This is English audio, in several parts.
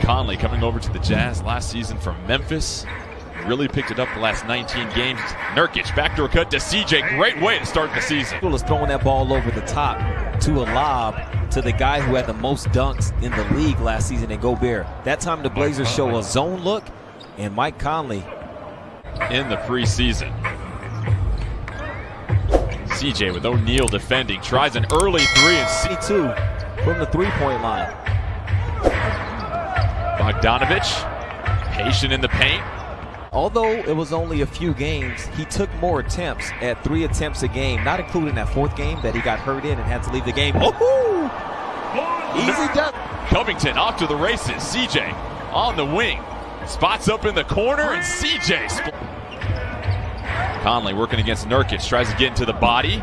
Conley coming over to the Jazz last season from Memphis. Really picked it up the last 19 games. Nurkic, backdoor cut to CJ. Great way to start the season. Was throwing that ball over the top to a lob to the guy who had the most dunks in the league last season in Gobert. That time the Blazers show a zone look, and Mike Conley in the preseason. CJ with O'Neal defending, tries an early three and C2 from the three-point line. Bogdanovich, patient in the paint. Although it was only a few games, he took more attempts at 3 attempts a game, not including that 4th game that he got hurt in and had to leave the game. Oh! Easy dunk. Covington off to the races. CJ on the wing. Spots up in the corner, and CJ. Conley working against Nurkic. Tries to get into the body.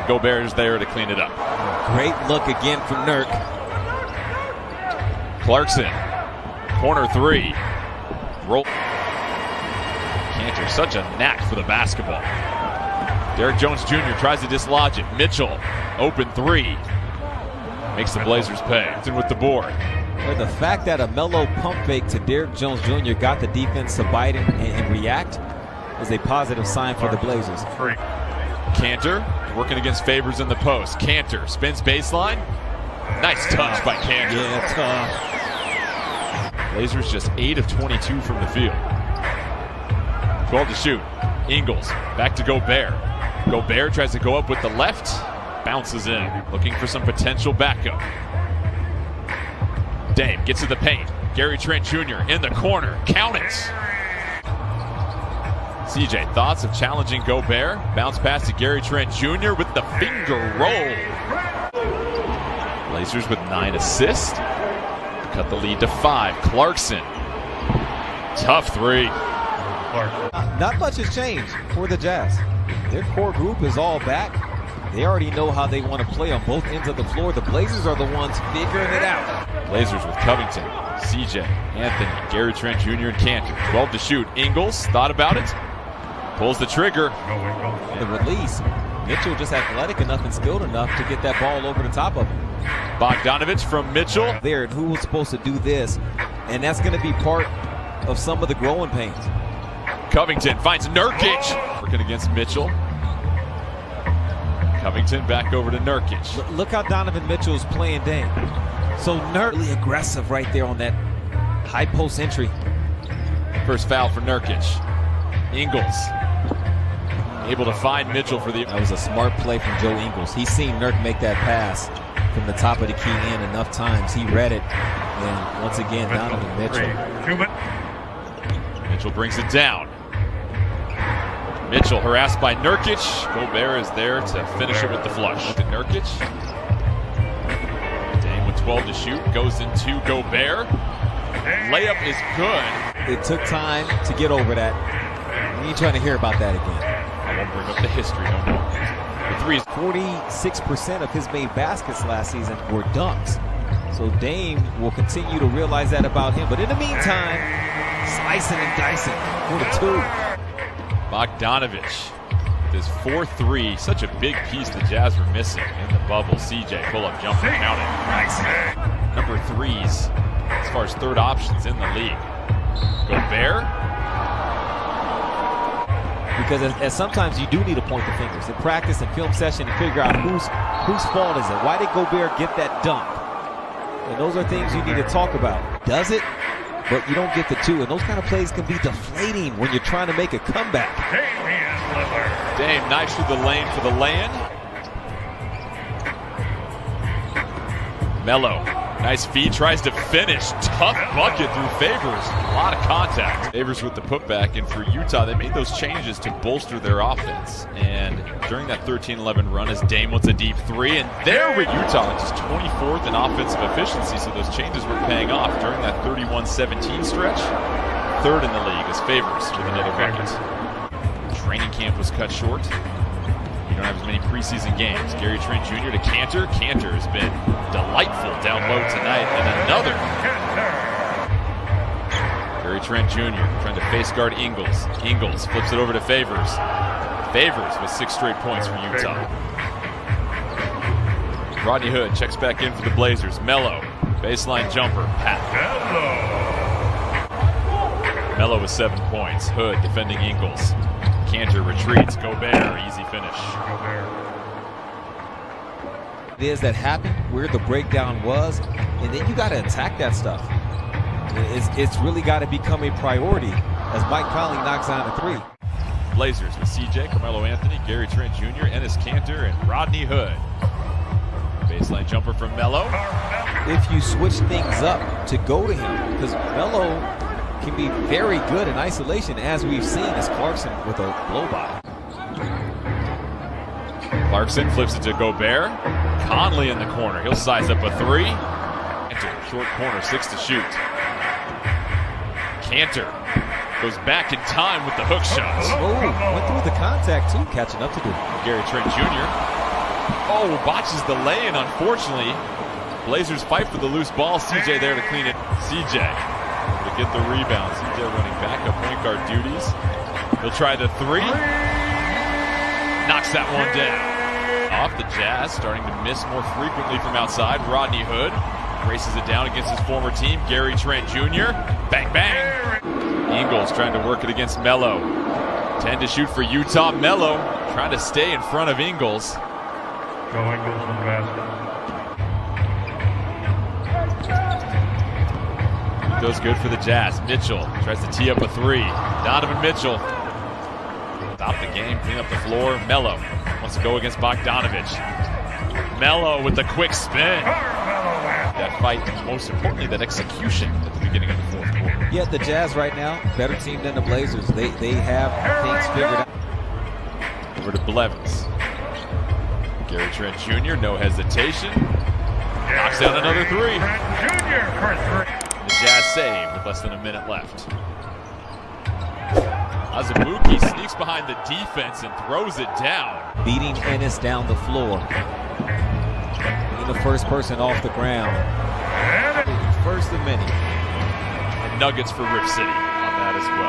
Gobert is there to clean it up. Great look again from Nurk. Clarkson. Corner 3. Roll. Cantor, such a knack for the basketball. Derrick Jones Jr. tries to dislodge it. Mitchell, open 3. Makes the Blazers pay. It's in with the board. But the fact that a mellow pump fake to Derrick Jones Jr. got the defense to bite and react is a positive sign for the Blazers. Cantor working against Favors in the post. Cantor spins baseline. Nice touch by Cantor. Yeah, tough. Blazers just 8 of 22 from the field. 12 to shoot. Ingles back to Gobert. Gobert tries to go up with the left. Bounces in. Looking for some potential backup. Dame gets to the paint. Gary Trent Jr. in the corner. Count it. CJ, thoughts of challenging Gobert. Bounce pass to Gary Trent Jr. with the finger roll. Blazers with 9 assists. Cut the lead to 5. Clarkson. Tough 3. Not much has changed for the Jazz. Their core group is all back. They already know how they want to play on both ends of the floor. The Blazers are the ones figuring it out. Blazers with Covington, CJ, Anthony, Gary Trent Jr. and Cantor. 12 to shoot. Ingles thought about it. Pulls the trigger. The release. Mitchell just athletic enough and skilled enough to get that ball over the top of him. Bogdanovich from Mitchell. There, and who was supposed to do this? And that's going to be part of some of the growing pains. Covington finds Nurkic. Working against Mitchell. Covington back over to Nurkic. Look how Donovan Mitchell's playing Dame. So Nurk really aggressive right there on that high post entry. First foul for Nurkic. Ingles able to find Mitchell for the... That was a smart play from Joe Ingles. He's seen Nurk make that pass from the top of the key in enough times. He read it. And once again, Donovan Mitchell. Mitchell brings it down. Mitchell harassed by Nurkic. Gobert is there to finish it with the flush. To Nurkic. Dame with 12 to shoot. Goes into Gobert. Layup is good. It took time to get over that. We ain't trying to hear about that again. I won't bring up the history, no more. The 3 is 46% of his made baskets last season were dunks. So Dame will continue to realize that about him. But in the meantime, slicing and dicing for the 2. Bogdanovich with his 4-3, such a big piece the Jazz were missing in the bubble. CJ pull-up jumper, count it. Nice. Number 3s as far as third options in the league. Gobert. Because as sometimes you do need to point the fingers in practice and film session to figure out whose fault is it. Why did Gobert get that dunk? And those are things you need to talk about. Does it? But you don't get the 2, and those kind of plays can be deflating when you're trying to make a comeback. Dame knifes through the lane for the lay-in. Melo, nice feed, tries to finish. Tough bucket through Favors. A lot of contact. Favors with the putback, and for Utah, they made those changes to bolster their offense. And during that 13-11 run, as Dame wants a deep 3, and there with Utah, just 24th in offensive efficiency, so those changes were paying off during that 31-17 stretch. 3rd in the league as Favors with another bucket. Training camp was cut short. You don't have as many preseason games. Gary Trent Jr. to Cantor. Cantor has been delightful down low tonight, and another. Gary Trent Jr. trying to face guard Ingles. Ingles flips it over to Favors. Favors with 6 straight points for Utah. Rodney Hood checks back in for the Blazers. Melo, baseline jumper. Pat. Melo with 7 points. Hood defending Ingles. Cantor retreats. Gobert, easy finish. It is that happened where the breakdown was, and then you got to attack that stuff. It's really got to become a priority as Mike Conley knocks down a 3. Blazers with CJ, Carmelo Anthony, Gary Trent Jr., Enes Kanter, and Rodney Hood. Baseline jumper from Melo. If you switch things up to go to him, because Melo can be very good in isolation, as we've seen as Clarkson with a blow-by. Clarkson flips it to Gobert. Conley in the corner. He'll size up a 3. Kanter, short corner, 6 to shoot. Kanter goes back in time with the hook shot. Oh, went through the contact too, catching up to do. Gary Trent Jr. Oh, botches the lay-in, unfortunately. Blazers fight for the loose ball. CJ there to clean it. CJ to get the rebound. CJ running backup point guard duties. He'll try the 3. Knocks that one down. Off the Jazz, starting to miss more frequently from outside. Rodney Hood races it down against his former team. Gary Trent Jr. Bang, bang. Ingles trying to work it against Melo. 10 to shoot for Utah. Melo trying to stay in front of Ingles. Go Ingles in the basket. Goes good for the Jazz. Mitchell tries to tee up a 3. Donovan Mitchell. Stop the game, clean up the floor. Melo wants to go against Bogdanovich. Melo with the quick spin. That fight, most importantly, that execution at the beginning of the fourth quarter. Yeah, the Jazz right now, better team than the Blazers. They have things figured out. Over to Blevins. Gary Trent Jr., no hesitation. Knocks down another 3. The Jazz save with less than a minute left. Azubuike sneaks behind the defense and throws it down. Beating Ennis down the floor. Being the first person off the ground. First of many. And Nuggets for Rip City on that as well.